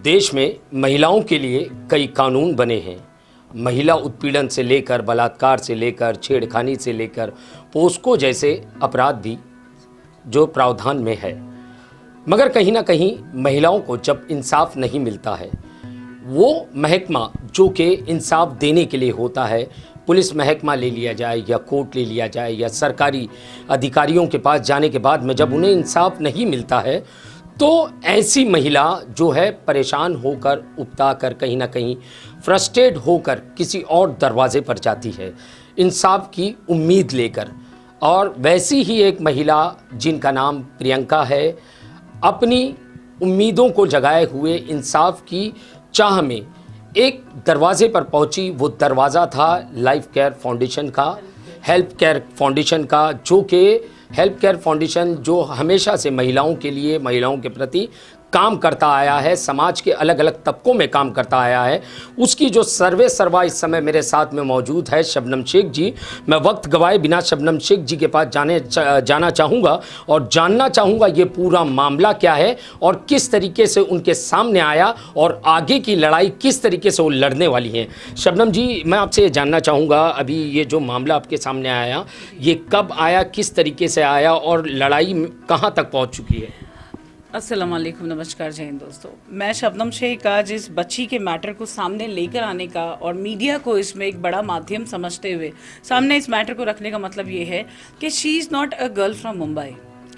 देश में महिलाओं के लिए कई कानून बने हैं। महिला उत्पीड़न से लेकर बलात्कार से लेकर छेड़खानी से लेकर पोस्को जैसे अपराध भी जो प्रावधान में है। मगर कहीं ना कहीं महिलाओं को जब इंसाफ नहीं मिलता है, वो महकमा जो कि इंसाफ देने के लिए होता है, पुलिस महकमा ले लिया जाए या कोर्ट ले लिया जाए या सरकारी अधिकारियों के पास जाने के बाद में जब उन्हें इंसाफ नहीं मिलता है, तो ऐसी महिला जो है परेशान होकर उकता कर कहीं ना कहीं फ्रस्ट्रेट होकर किसी और दरवाजे पर जाती है इंसाफ की उम्मीद लेकर। और वैसी ही एक महिला जिनका नाम प्रियंका है, अपनी उम्मीदों को जगाए हुए इंसाफ की चाह में एक दरवाजे पर पहुंची। वो दरवाज़ा था लाइफ केयर फाउंडेशन का, हेल्प केयर फाउंडेशन का, जो कि हेल्प केयर फाउंडेशन जो हमेशा से महिलाओं के लिए, महिलाओं के प्रति काम करता आया है, समाज के अलग अलग तबकों में काम करता आया है। उसकी जो सर्वे सर्वा इस समय मेरे साथ में मौजूद है शबनम शेख जी। मैं वक्त गवाए बिना शबनम शेख जी के पास जाना चाहूँगा और जानना चाहूँगा ये पूरा मामला क्या है और किस तरीके से उनके सामने आया और आगे की लड़ाई किस तरीके से वो लड़ने वाली हैं। शबनम जी, मैं आपसे ये जानना चाहूँगा, अभी ये जो मामला आपके सामने आया, ये कब आया, किस तरीके से आया और लड़ाई कहाँ तक पहुँच चुकी है? अस्सलाम वालेकुम, नमस्कार, जय हिंद दोस्तों। मैं शबनम शेख का जिस बच्ची के मैटर को सामने लेकर आने का और मीडिया को इसमें एक बड़ा माध्यम समझते हुए सामने इस मैटर को रखने का मतलब ये है कि she is not a girl from Mumbai.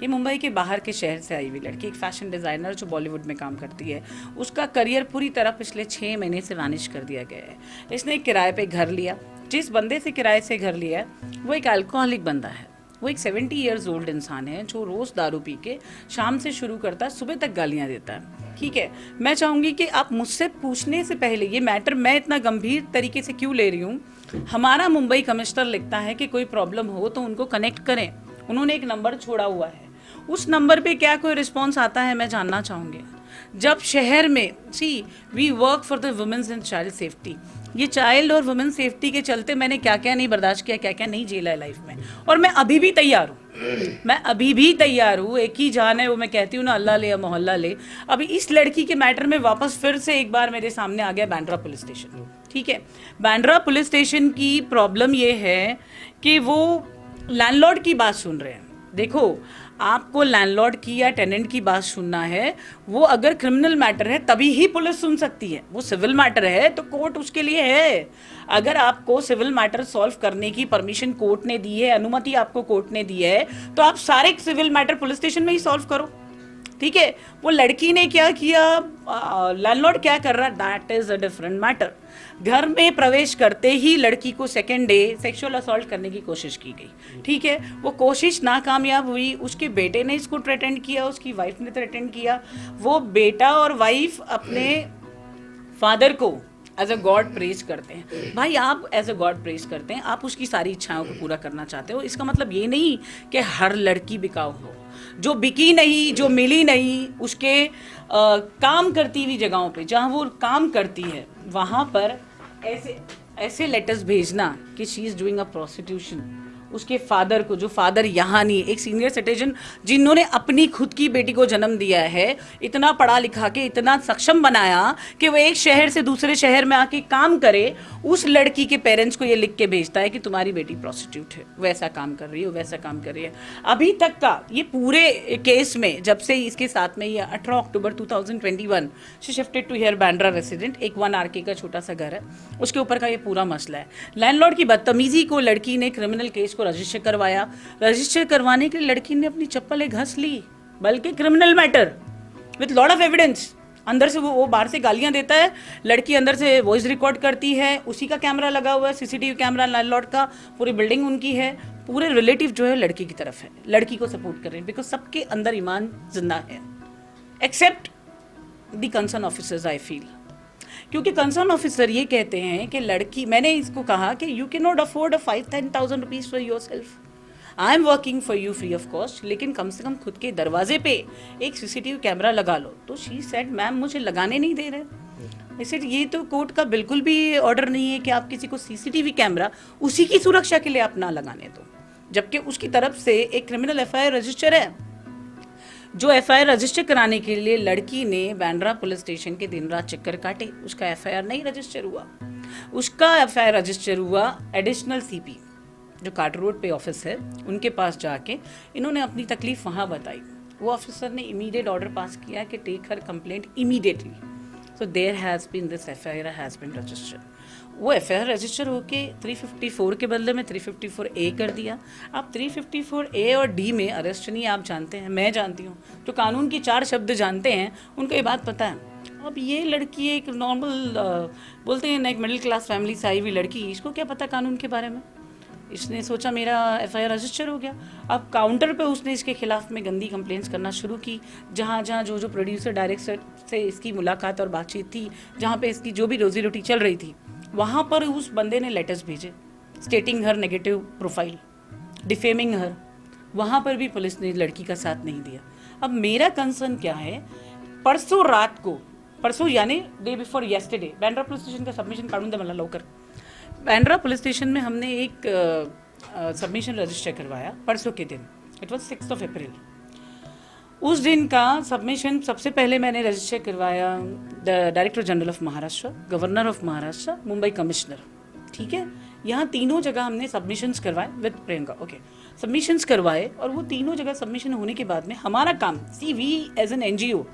ये मुंबई के बाहर के शहर से आई हुई लड़की, एक फैशन डिज़ाइनर जो बॉलीवुड में काम करती है। उसका करियर पूरी तरह पिछले 6 महीने से वानिश कर दिया गया है। इसने एक किराए पे घर लिया। जिस बंदे से किराए से घर लिया है वो एक अल्कोहलिक बंदा है। वो एक 70 ईयर्स ओल्ड इंसान है जो रोज़ दारू पी के शाम से शुरू करता है, सुबह तक गालियाँ देता है। ठीक है, मैं चाहूँगी कि आप मुझसे पूछने से पहले ये मैटर मैं इतना गंभीर तरीके से क्यों ले रही हूँ। हमारा मुंबई कमिश्नर लिखता है कि कोई प्रॉब्लम हो तो उनको कनेक्ट करें। उन्होंने एक नंबर छोड़ा हुआ है, उस नंबर पे क्या कोई रिस्पॉन्स आता है मैं जानना चाहूँगी। जब शहर में we work for the women's and child safety, ये चाइल्ड और वुमेन सेफ्टी के चलते मैंने क्या क्या नहीं बर्दाश्त किया, क्या क्या नहीं झेला है लाइफ में, और मैं अभी भी तैयार हूँ। मैं अभी भी तैयार हूँ। एक ही जान है, वो मैं कहती हूँ ना, अल्लाह ले या मोहल्ला ले। अभी इस लड़की के मैटर में वापस फिर से एक बार मेरे सामने आ गया बांद्रा पुलिस स्टेशन। ठीक है, बांद्रा पुलिस स्टेशन की प्रॉब्लम ये है कि वो लैंडलॉर्ड की बात सुन रहे हैं। देखो, आपको लैंडलॉर्ड की या टेनेंट की बात सुनना है, वो अगर क्रिमिनल मैटर है तभी ही पुलिस सुन सकती है। वो सिविल मैटर है तो कोर्ट उसके लिए है। अगर आपको सिविल मैटर सॉल्व करने की परमिशन कोर्ट ने दी है, अनुमति आपको कोर्ट ने दी है, तो आप सारे सिविल मैटर पुलिस स्टेशन में ही सॉल्व करो। ठीक है, वो लड़की ने क्या किया, लैंडलॉर्ड क्या कर रहा है, that is a different matter. घर में प्रवेश करते ही लड़की को सेकेंड डे सेक्सुअल असॉल्ट करने की कोशिश की गई। ठीक है, वो कोशिश नाकामयाब हुई। उसके बेटे ने इसको थ्रेटेंड किया, उसकी वाइफ ने थ्रेटेंड किया। वो बेटा और वाइफ अपने फादर को एज अ गॉड प्रेज करते हैं। भाई, आप एज अ गॉड प्रेज करते हैं, आप उसकी सारी इच्छाओं को पूरा करना चाहते हो। इसका मतलब ये नहीं कि हर लड़की बिकाऊ हो। जो बिकी नहीं, जो मिली नहीं, उसके काम करती हुई जगहों पे जहाँ वो काम करती है वहाँ पर ऐसे लेटर्स भेजना कि she is doing a prostitution. उसके फादर को, जो फादर यहाँ नहीं, एक सीनियर सिटीजन जिन्होंने अपनी खुद की बेटी को जन्म दिया है, इतना पढ़ा लिखा के इतना सक्षम बनाया कि वो एक शहर से दूसरे शहर में आके काम करे, उस लड़की के पेरेंट्स को ये लिख के भेजता है कि तुम्हारी बेटी प्रोस्टिट्यूट है, वैसा काम कर रही है, वैसा काम कर रही है। अभी तक का ये पूरे केस में, जब से इसके साथ में ये 18 October 2021 she shifted to here Bandra resident, एक 1 RK का छोटा सा घर है, उसके ऊपर का ये पूरा मसला है। लैंडलॉर्ड की बदतमीजी को लड़की ने क्रिमिनल केस रजिस्टर करवाया। रजिस्टर करवाने के लिए लड़की ने अपनी चप्पलें घस ली, बल्कि criminal matter with lot of evidence. अंदर से वो बाहर से गालियां देता है, लड़की अंदर से वॉइस रिकॉर्ड करती है, उसी का कैमरा लगा हुआ है, CCTV कैमरा लैंडलॉर्ड का, पूरी बिल्डिंग उनकी है। पूरे रिलेटिव जो है लड़की की तरफ है, लड़की को सपोर्ट कर रहे हैं, बिकॉज सबके अंदर ईमान जिंदा है, except the concern officers I feel. क्योंकि कंसर्न ऑफिसर ये कहते हैं कि लड़की, मैंने इसको कहा कि you can not afford 5-10,000 rupees for yourself, I am working for you free of cost, लेकिन कम से कम खुद के दरवाजे पे एक CCTV कैमरा लगा लो। तो शी सेड, मैम मुझे लगाने नहीं दे रहे। ऐसे ये तो कोर्ट का बिल्कुल भी ऑर्डर नहीं है कि आप किसी को CCTV कैमरा उसी की सुरक्षा के लिए आप ना लगाने दो, जबकि उसकी तरफ से एक क्रिमिनल FIR रजिस्टर है। जो एफआईआर रजिस्टर कराने के लिए लड़की ने बांद्रा पुलिस स्टेशन के दिन रात चक्कर काटे, उसका एफआईआर नहीं रजिस्टर हुआ। उसका एफआईआर रजिस्टर हुआ एडिशनल सीपी जो कार्टर रोड पे ऑफिस है, उनके पास जाके इन्होंने अपनी तकलीफ वहाँ बताई। वो ऑफिसर ने इमीडिएट ऑर्डर पास किया कि take her complaint immediately. So there has been this FIR has been registered. वो एफआईआर रजिस्टर होके 354 के बदले में 354A कर दिया। अब 354A और D में अरेस्ट नहीं, आप जानते हैं, मैं जानती हूँ, जो कानून की 4 शब्द जानते हैं उनको ये बात पता है। अब ये लड़की एक नॉर्मल बोलते हैं ना, एक मिडिल क्लास फैमिली से आई हुई लड़की, इसको क्या पता कानून के बारे में। इसने सोचा मेरा एफआईआर रजिस्टर हो गया। अब काउंटर पे उसने इसके खिलाफ में गंदी कंप्लेंट्स करना शुरू की। जहाँ जहाँ जो प्रोड्यूसर डायरेक्टर से इसकी मुलाकात और बातचीत थी, जहाँ पे इसकी जो भी रोजी रोटी चल रही थी, वहाँ पर उस बंदे ने लेटर्स भेजे स्टेटिंग हर नेगेटिव प्रोफाइल, डिफेमिंग हर। वहाँ पर भी पुलिस ने लड़की का साथ नहीं दिया। अब मेरा कंसर्न क्या है, परसों रात को, परसों यानी day before yesterday, Bandra police station का सबमिशन काढून दे मला लवकर। बांद्रा पुलिस स्टेशन में हमने एक सबमिशन रजिस्टर करवाया परसों के दिन, इट वॉज 6 अप्रैल। उस दिन का सबमिशन सबसे पहले मैंने रजिस्टर करवाया director general of Maharashtra, governor of Maharashtra, Mumbai commissioner, ठीक है। यहाँ तीनों जगह हमने सबमिशंस करवाए विद प्रियंका, ओके। सबमिशंस करवाए और वो तीनों जगह सबमिशन होने के बाद में हमारा काम, सी वी एज एन एनजीओ,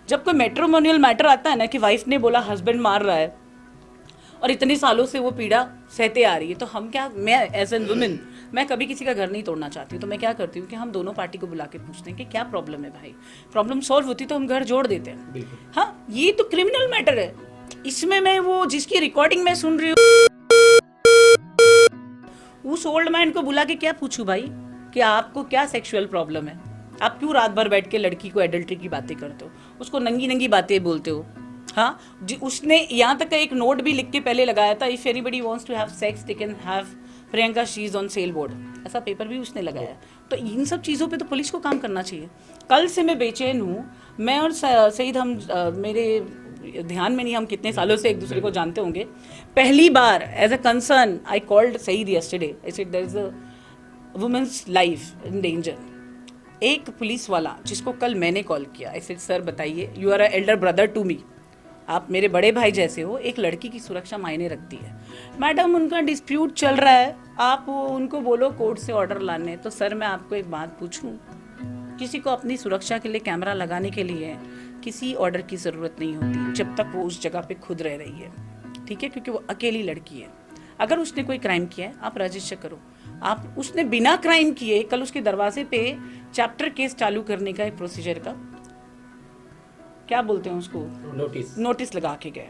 जब कोई मैट्रिमोनियल मैटर आता है ना कि वाइफ ने बोला हस्बैंड मार रहा है और इतने सालों से वो पीड़ा सहते आ रही है, तो हम क्या, मैं एज एन वुमेन, मैं कभी किसी का घर नहीं तोड़ना चाहती, तो मैं क्या करती हूँ कि हम दोनों पार्टी को बुला के पूछते हैं कि क्या प्रॉब्लम है भाई। प्रॉब्लम सॉल्व होती तो हम घर जोड़ देते हैं। हाँ, ये तो क्रिमिनल मैटर है। इसमें मैं वो जिसकी रिकॉर्डिंग मैं सुन रही हूँ, उस ओल्ड मैन को बुला के क्या पूछूं भाई कि आपको क्या सेक्सुअल प्रॉब्लम है, आप क्यों रात भर बैठ के लड़की को एडल्ट्री की बातें करते हो, उसको नंगी नंगी बातें बोलते हो। हाँ जी, उसने यहाँ तक का एक नोट भी लिख के पहले लगाया था, if anybody wants to have sex they can have Priyanka, she is on sale board, ऐसा पेपर भी उसने लगाया। तो इन सब चीज़ों पे तो पुलिस को काम करना चाहिए। कल से मैं बेचैन हूँ, मैं और सईद, हम मेरे ध्यान में नहीं, हम कितने सालों से एक दूसरे को जानते होंगे। पहली बार as a concern I called Saeed yesterday, I said there is a women's life in danger. एक पुलिस वाला जिसको कल मैंने कॉल किया, आई सेड सर बताइए, you are a elder brother to me, आप मेरे बड़े भाई जैसे हो, एक लड़की की सुरक्षा मायने रखती है। मैडम उनका डिस्प्यूट चल रहा है, आप उनको बोलो कोर्ट से ऑर्डर लाने। तो सर मैं आपको एक बात पूछूं, किसी को अपनी सुरक्षा के लिए कैमरा लगाने के लिए किसी ऑर्डर की ज़रूरत नहीं होती जब तक वो उस जगह पे खुद रह रही है, ठीक है, क्योंकि वो अकेली लड़की है। अगर उसने कोई क्राइम किया है आप रजिस्टर करो। आप, उसने बिना क्राइम किए कल उसके दरवाजे पे चैप्टर केस चालू करने का एक प्रोसीजर का, क्या बोलते हैं उसको, नोटिस लगा के गए।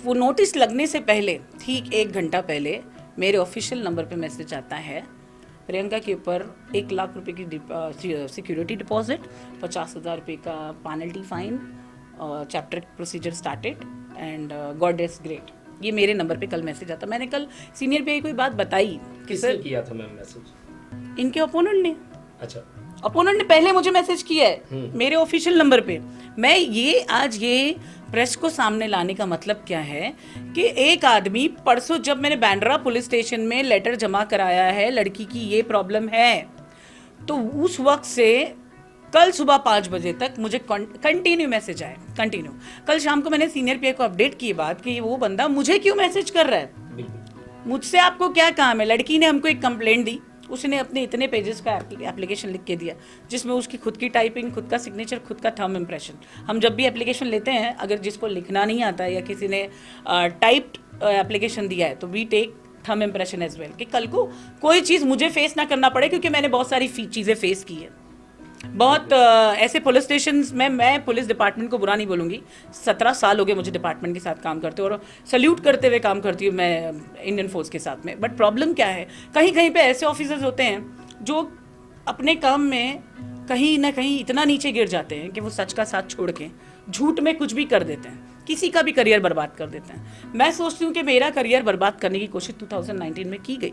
वो नोटिस लगने से पहले ठीक 1 घंटा पहले मेरे ऑफिशियल नंबर पे मैसेज आता है, प्रियंका के ऊपर 1 लाख रुपए की सिक्योरिटी डिपॉजिट, 50,000 रुपये का penalty fine, chapter procedure started and God is great. ये मेरे नंबर पे कल मैसेज आता। मैंने कल सीनियर पे कोई बात बताई कि सर, किया था मैम मैसेज? इनके ओपोनेंट ने। अच्छा, अपोनेंट ने पहले मुझे मैसेज किया है मेरे ऑफिशियल नंबर पे। मैं ये आज ये प्रेस को सामने लाने का मतलब क्या है कि एक आदमी, परसों जब मैंने बांद्रा पुलिस स्टेशन में लेटर जमा कराया है, लड़की की ये प्रॉब्लम है, तो उस वक्त से कल सुबह 5 बजे तक मुझे कंटिन्यू मैसेज आए, कंटिन्यू। कल शाम को मैंने सीनियर पीए को अपडेट की बात कि वो बंदा मुझे क्यों मैसेज कर रहा है, मुझसे आपको क्या काम है। लड़की ने हमको एक कंप्लेंट दी, उसने अपने इतने पेजेस का एप्लीकेशन लिख के दिया, जिसमें उसकी खुद की टाइपिंग, खुद का सिग्नेचर, खुद का थंब इम्प्रेशन। हम जब भी एप्लीकेशन लेते हैं, अगर जिसको लिखना नहीं आता है या किसी ने टाइप्ड एप्लीकेशन दिया है, तो we take thumb impression as well, कि कल को कोई चीज़ मुझे फेस ना करना पड़े, क्योंकि मैंने बहुत सारी चीज़ें फेस की है। बहुत ऐसे पुलिस स्टेशन में, मैं पुलिस डिपार्टमेंट को बुरा नहीं बोलूँगी, 17 साल हो गए मुझे डिपार्टमेंट के साथ काम करते और सल्यूट करते हुए काम करती हूँ मैं इंडियन फोर्स के साथ में। बट प्रॉब्लम क्या है, कहीं कहीं पे ऐसे ऑफिसर्स होते हैं जो अपने काम में कहीं ना कहीं इतना नीचे गिर जाते हैं कि वो सच का साथ छोड़ के झूठ में कुछ भी कर देते हैं, किसी का भी करियर बर्बाद कर देते हैं। मैं सोचती हूँ कि मेरा करियर बर्बाद करने की कोशिश 2019 में की गई।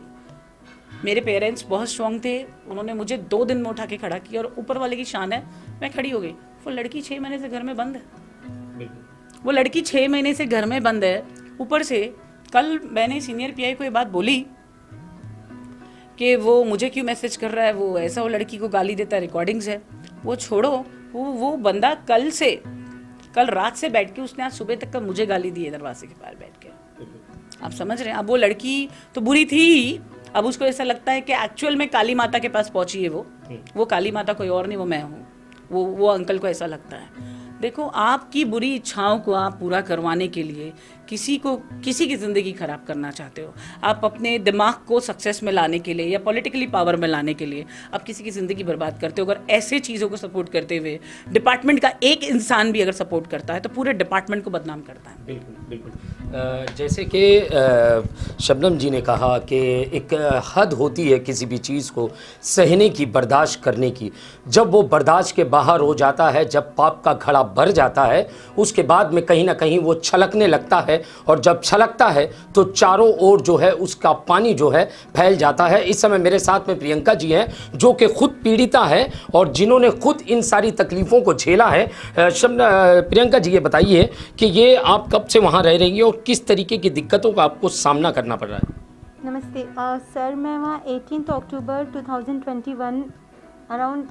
मेरे पेरेंट्स बहुत स्ट्रॉन्ग थे, उन्होंने मुझे 2 दिन में उठा के खड़ा किया, और ऊपर वाले की शान है मैं खड़ी हो गई। वो लड़की 6 महीने से घर में बंद है, वो लड़की 6 महीने से घर में बंद है। ऊपर से कल मैंने सीनियर पीआई को ये बात बोली कि वो मुझे क्यों मैसेज कर रहा है, वो ऐसा, वो लड़की को गाली देता है, रिकॉर्डिंग्स है। वो छोड़ो, वो बंदा कल रात से बैठ के उसने आज सुबह तक का मुझे गाली दी है दरवाजे के पार बैठ के। आप समझ रहे हैं? अब वो लड़की तो बुरी थी ही, अब उसको ऐसा लगता है कि एक्चुअल में काली माता के पास पहुंची है वो काली माता कोई और नहीं, वो मैं हूँ। वो अंकल को ऐसा लगता है। देखो, आपकी बुरी इच्छाओं को आप पूरा करवाने के लिए किसी की ज़िंदगी ख़राब करना चाहते हो, आप अपने दिमाग को सक्सेस में लाने के लिए या पॉलिटिकली पावर में लाने के लिए आप किसी की ज़िंदगी बर्बाद करते हो। अगर ऐसे चीज़ों को सपोर्ट करते हुए डिपार्टमेंट का एक इंसान भी अगर सपोर्ट करता है तो पूरे डिपार्टमेंट को बदनाम करता है। बिल्कुल बिल्कुल। जैसे कि शबनम जी ने कहा कि एक हद होती है किसी भी चीज़ को सहने की, बर्दाश्त करने की। जब वो बर्दाश्त के बाहर हो जाता है, जब पाप का घड़ा भर जाता है, उसके बाद में कहीं ना कहीं वो छलकने लगता है, और जब छलकता है तो चारों ओर जो है उसका पानी जो है फैल जाता है। इस समय मेरे साथ में प्रियंका जी हैं जो कि खुद पीड़िता है और जिन्होंने खुद इन सारी तकलीफ़ों को झेला है। प्रियंका जी, ये बताइए कि ये आप कब से वहाँ रह रही हैं और किस तरीके की दिक्कतों का आपको सामना करना पड़ रहा है? नमस्ते सर, मैं वहाँ 18 अक्टूबर 2021 अराउंड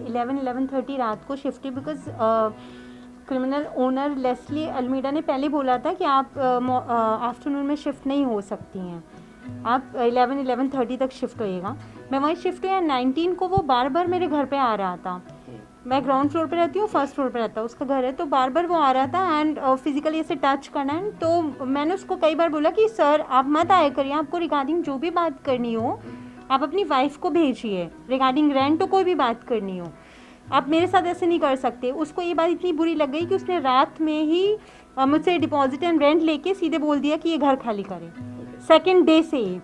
11:30 रात को शिफ्ट हुई, because criminal owner Leslie Almeida ने पहले बोला था कि आप आफ्टरनून में शिफ्ट नहीं हो सकती हैं, आप 11:30 तक शिफ्ट होइएगा। मैं वहीं शिफ्ट हुई। 19 को वो बार बार मेरे घर पे आ रहा था। मैं ग्राउंड फ्लोर पे रहती हूँ, फर्स्ट फ्लोर पे रहता है उसका घर है, तो बार बार वो आ रहा था एंड फिजिकली ऐसे टच करना है। तो मैंने उसको कई बार बोला कि सर आप मत आया करिए, आपको रिगार्डिंग जो भी बात करनी हो आप अपनी वाइफ को भेजिए, रिगार्डिंग रेंट तो कोई भी बात करनी हो, आप मेरे साथ ऐसे नहीं कर सकते। उसको ये बात इतनी बुरी लग गई कि उसने रात में ही मुझसे डिपॉजिट एंड रेंट लेके सीधे बोल दिया कि ये घर खाली करें, सेकेंड डे से ही।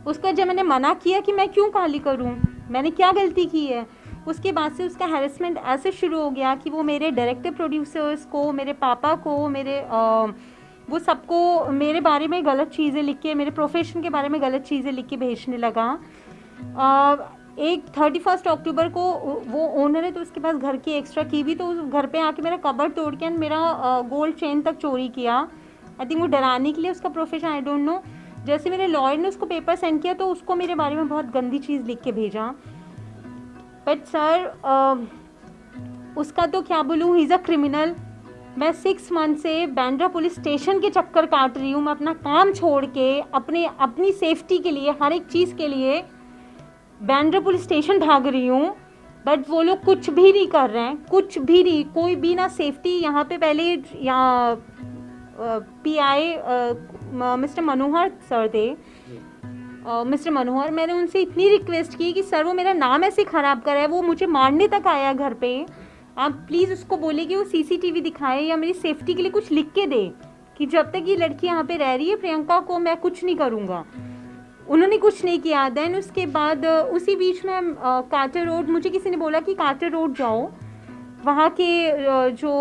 उसका जब मैंने मना किया कि मैं क्यों खाली करूं, मैंने क्या गलती की है, उसके बाद से उसका हैरेसमेंट ऐसे शुरू हो गया कि वो मेरे डायरेक्टर प्रोड्यूसर्स को, मेरे पापा को, वो सबको मेरे बारे में गलत चीज़ें लिख के, मेरे प्रोफेशन के बारे में गलत चीज़ें लिख के भेजने लगा। एक 31 अक्टूबर को वो ओनर है तो उसके पास घर की एक्स्ट्रा की भी, तो उस घर पे आके मेरा कबर्ड तोड़ के मेरा गोल्ड चेन तक चोरी किया। आई थिंक वो डराने के लिए, उसका प्रोफेशन आई डोंट नो। जैसे मेरे लॉयर ने उसको पेपर सेंड किया तो उसको मेरे बारे में बहुत गंदी चीज़ लिख के भेजा। बट सर उसका तो क्या बोलूँ, ही इज़ अ क्रिमिनल। मैं 6 मंथ से बांद्रा पुलिस स्टेशन के चक्कर काट रही हूँ। मैं अपना काम छोड़ के अपनी सेफ्टी के लिए, हर एक चीज़ के लिए बांद्रा पुलिस स्टेशन भाग रही हूँ, बट वो लोग कुछ भी नहीं कर रहे हैं, कुछ भी नहीं, कोई भी ना सेफ्टी। यहाँ पे पहले यहाँ PI मिस्टर मनोहर सर थे, मिस्टर मनोहर, मैंने उनसे इतनी रिक्वेस्ट की कि सर वो मेरा नाम ऐसे ख़राब कर रहा है, वो मुझे मारने तक आया घर पे, आप प्लीज़ उसको बोले कि वो CCTV दिखाए या मेरी सेफ्टी के लिए कुछ लिख के दे कि जब तक ये लड़की यहाँ पे रह रही है प्रियंका को मैं कुछ नहीं करूँगा। उन्होंने कुछ नहीं किया। देन उसके बाद उसी बीच में कार्टर रोड, मुझे किसी ने बोला कि कार्टर रोड जाओ, वहाँ के जो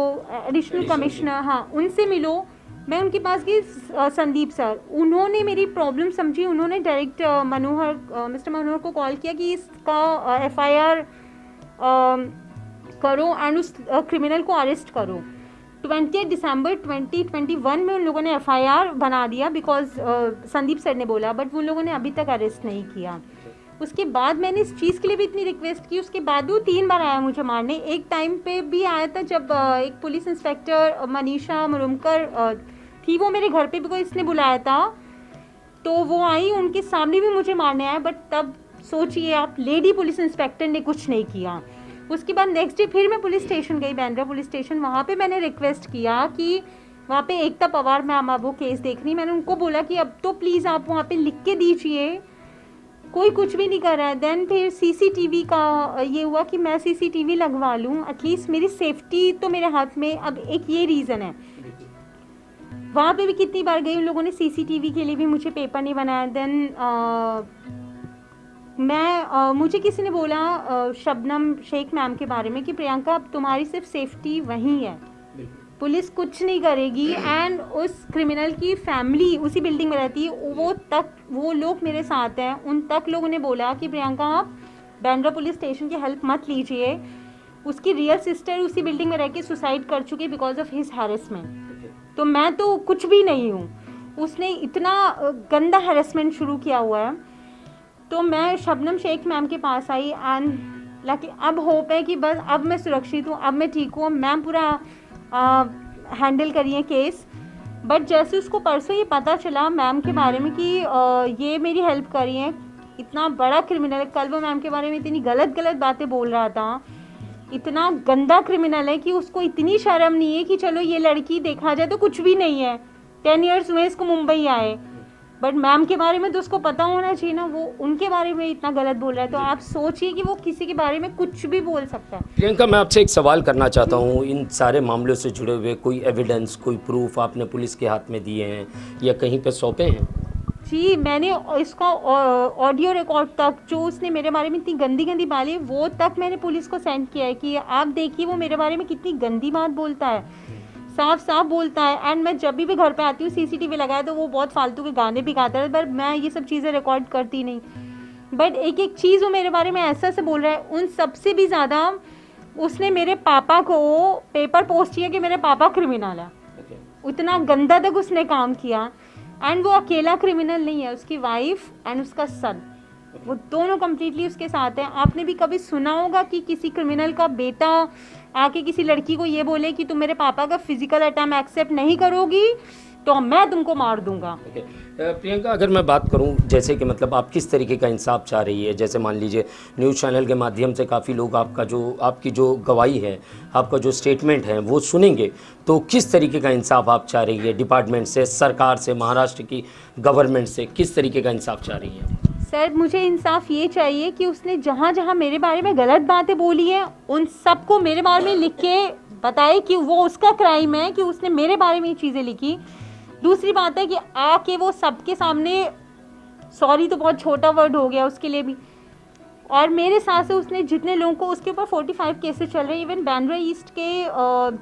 एडिशनल कमिश्नर, हाँ, उनसे मिलो। मैं उनके पास गई, संदीप सर, उन्होंने मेरी प्रॉब्लम समझी। उन्होंने डायरेक्ट मिस्टर मनोहर को कॉल किया कि इसका FIR करो एंड उस क्रिमिनल को अरेस्ट करो। 20 दिसंबर 2021 में उन लोगों ने FIR बना दिया बिकॉज संदीप सर ने बोला, बट उन लोगों ने अभी तक अरेस्ट नहीं किया। उसके बाद मैंने इस चीज़ के लिए भी इतनी रिक्वेस्ट की, उसके बाद वो 3 बार आया मुझे मारने। एक टाइम पे भी आया था जब एक पुलिस इंस्पेक्टर मनीषा मुरुमकर थी, वो मेरे घर पे बिकॉज इसने बुलाया था, तो वो आई, उनके सामने भी मुझे मारने आया। बट तब सोचिए आप, लेडी पुलिस इंस्पेक्टर ने कुछ नहीं किया। उसके बाद नेक्स्ट डे फिर मैं पुलिस स्टेशन गई, बांद्रा पुलिस स्टेशन। वहाँ पे मैंने रिक्वेस्ट किया कि वहाँ पे एकता पवार मैम अब वो केस देख रही, मैंने उनको बोला कि अब तो प्लीज़ आप वहाँ पे लिख के दीजिए, कोई कुछ भी नहीं कर रहा है। देन फिर CCTV का ये हुआ कि मैं CCTV लगवा लूँ, एटलीस्ट मेरी सेफ्टी तो मेरे हाथ में। अब एक ये रीज़न है, वहाँ पे भी कितनी बार गई, उन लोगों ने CCTV के लिए भी मुझे पेपर नहीं बनाया। देन मुझे किसी ने बोला शबनम शेख मैम के बारे में कि प्रियंका अब तुम्हारी सिर्फ सेफ्टी वहीं है, पुलिस कुछ नहीं करेगी। एंड उस क्रिमिनल की फैमिली उसी बिल्डिंग में रहती है, वो लोग मेरे साथ हैं, उन तक लोगों ने बोला कि प्रियंका आप बांद्रा पुलिस स्टेशन की हेल्प मत लीजिए। उसकी रियल सिस्टर उसी बिल्डिंग में रह के सुसाइड कर चुकी है बिकॉज ऑफ हिज हैरेसमेंट। तो मैं तो कुछ भी नहीं हूँ, उसने इतना गंदा हैरेसमेंट शुरू किया हुआ है। तो मैं शबनम शेख मैम के पास आई एंड लेकिन अब होप है कि बस अब मैं सुरक्षित हूँ, अब मैं ठीक हूँ। मैम पूरा हैंडल करी है केस। बट जैसे उसको परसों ये पता चला मैम के बारे में कि ये मेरी हेल्प करी है, इतना बड़ा क्रिमिनल है, कल वो मैम के बारे में इतनी गलत बातें बोल रहा था, इतना गंदा क्रिमिनल है कि उसको इतनी शर्म नहीं है कि चलो ये लड़की देखा जाए तो कुछ भी नहीं है, 10 इयर्स हुए इसको मुंबई आए, बट मैम के बारे में तो उसको पता होना चाहिए ना, वो उनके बारे में इतना गलत बोल रहा है। तो आप सोचिए कि वो किसी के बारे में कुछ भी बोल सकता है। प्रियंका, मैं आपसे एक सवाल करना चाहता हूँ, इन सारे मामलों से जुड़े हुए कोई एविडेंस, कोई प्रूफ आपने पुलिस के हाथ में दिए हैं या कहीं पे सौंपे हैं? जी, मैंने इसका ऑडियो रिकॉर्ड तक जो उसने मेरे बारे में इतनी गंदी बाली वो तक मैंने पुलिस को सेंड किया है कि आप देखिए वो मेरे बारे में कितनी गंदी बात बोलता है, साफ बोलता है। एंड मैं जब भी घर पे आती हूँ सीसीटीवी लगाया तो वो बहुत फालतू के गाने भी गाता है, पर मैं ये सब चीज़ें रिकॉर्ड करती नहीं। बट एक चीज़ वो मेरे बारे में ऐसा से बोल रहा है, उन सबसे भी ज़्यादा उसने मेरे पापा को पेपर पोस्ट किया कि मेरे पापा क्रिमिनल है। उतना गंदा तक उसने काम किया। एंड वो अकेला क्रिमिनल नहीं है, उसकी वाइफ एंड उसका सन, वो दोनों कम्प्लीटली उसके साथ हैं। आपने भी कभी सुना होगा कि किसी क्रिमिनल का बेटा आके किसी लड़की को ये बोले कि तुम मेरे पापा का फिजिकल अटैक एक्सेप्ट नहीं करोगी तो मैं तुमको मार दूंगा। प्रियंका, अगर मैं बात करूं, जैसे कि मतलब आप किस तरीके का इंसाफ चाह रही है, जैसे मान लीजिए न्यूज़ चैनल के माध्यम से काफ़ी लोग आपकी जो गवाही है, आपका जो स्टेटमेंट है वो सुनेंगे, तो किस तरीके का इंसाफ आप चाह रही है? डिपार्टमेंट से, सरकार से, महाराष्ट्र की गवर्नमेंट से किस तरीके का इंसाफ चाह रही है? सर, मुझे इंसाफ ये चाहिए कि उसने जहाँ जहाँ मेरे बारे में गलत बातें बोली हैं उन सबको मेरे बारे में लिख के बताए कि वो उसका क्राइम है कि उसने मेरे बारे में ये चीज़ें लिखी। दूसरी बात है कि आके वो सबके सामने, सॉरी तो बहुत छोटा वर्ड हो गया उसके लिए भी, और मेरे साथ से उसने जितने लोगों को, उसके ऊपर 45 केसेस चल रहे हैं, इवन बांद्रा ईस्ट के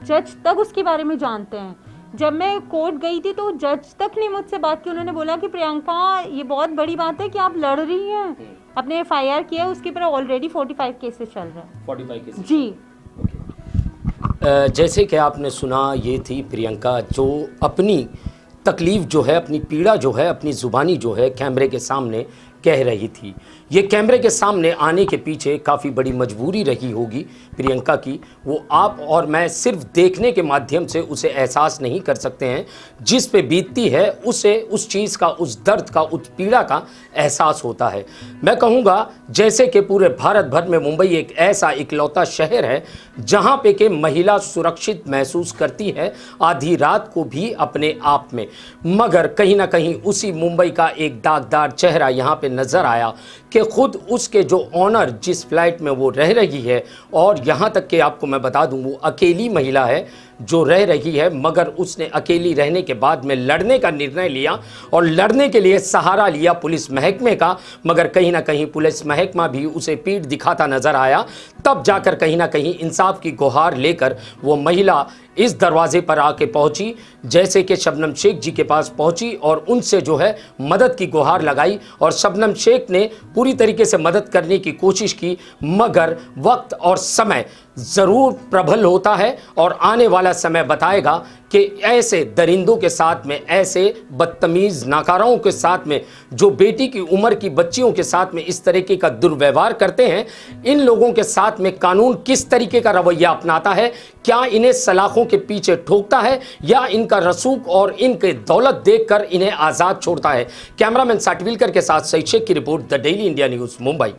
जज तक उसके बारे में जानते हैं। जब मैं कोर्ट गई थी तो जज तक ने मुझसे बात की, उन्होंने बोला कि प्रियंका ये बहुत बड़ी बात है कि आप लड़ रही हैं, अपने FIR किया है, उसके ऊपर ऑलरेडी 45 केसेस चल रहे हैं। 45 केसेस जी। जैसे कि आपने सुना, ये थी प्रियंका जो अपनी तकलीफ़ जो है, अपनी पीड़ा जो है, अपनी ज़ुबानी जो है कैमरे के सामने कह रही थी। ये कैमरे के सामने आने के पीछे काफ़ी बड़ी मजबूरी रही होगी प्रियंका की। वो आप और मैं सिर्फ देखने के माध्यम से उसे एहसास नहीं कर सकते हैं, जिस पे बीतती है उसे उस चीज़ का, उस दर्द का, उस पीड़ा का एहसास होता है। मैं कहूँगा जैसे कि पूरे भारत भर में मुंबई एक ऐसा इकलौता शहर है जहाँ पे कि महिला सुरक्षित महसूस करती है आधी रात को भी अपने आप में, मगर कहीं ना कहीं उसी मुंबई का एक दागदार चेहरा यहाँ पे नज़र आया कि खुद उसके जो ऑनर जिस फ्लैट में वो रह रही है, और यहाँ तक कि आपको मैं बता दूँ वो अकेली महिला है जो रह रही है, मगर उसने अकेली रहने के बाद में लड़ने का निर्णय लिया और लड़ने के लिए सहारा लिया पुलिस महकमे का, मगर कहीं ना कहीं पुलिस महकमा भी उसे पीठ दिखाता नज़र आया। तब जाकर कहीं ना कहीं इंसाफ की गुहार लेकर वो महिला इस दरवाजे पर आके पहुंची, जैसे कि शबनम शेख जी के पास पहुंची और उनसे जो है मदद की गुहार लगाई, और शबनम शेख ने पूरी तरीके से मदद करने की कोशिश की, मगर वक्त और समय ज़रूर प्रबल होता है और आने वाला समय बताएगा कि ऐसे दरिंदों के साथ में, ऐसे बदतमीज़ नाकाराओं के साथ में, जो बेटी की उम्र की बच्चियों के साथ में इस तरीके का दुर्व्यवहार करते हैं, इन लोगों के साथ में कानून किस तरीके का रवैया अपनाता है, क्या इन्हें सलाखों के पीछे ठोकता है या इनका रसूख और इनके दौलत देखकर इन्हें आज़ाद छोड़ता है। कैमरामैन साटविलकर के साथ सईद शेख की report, the daily India news, Mumbai.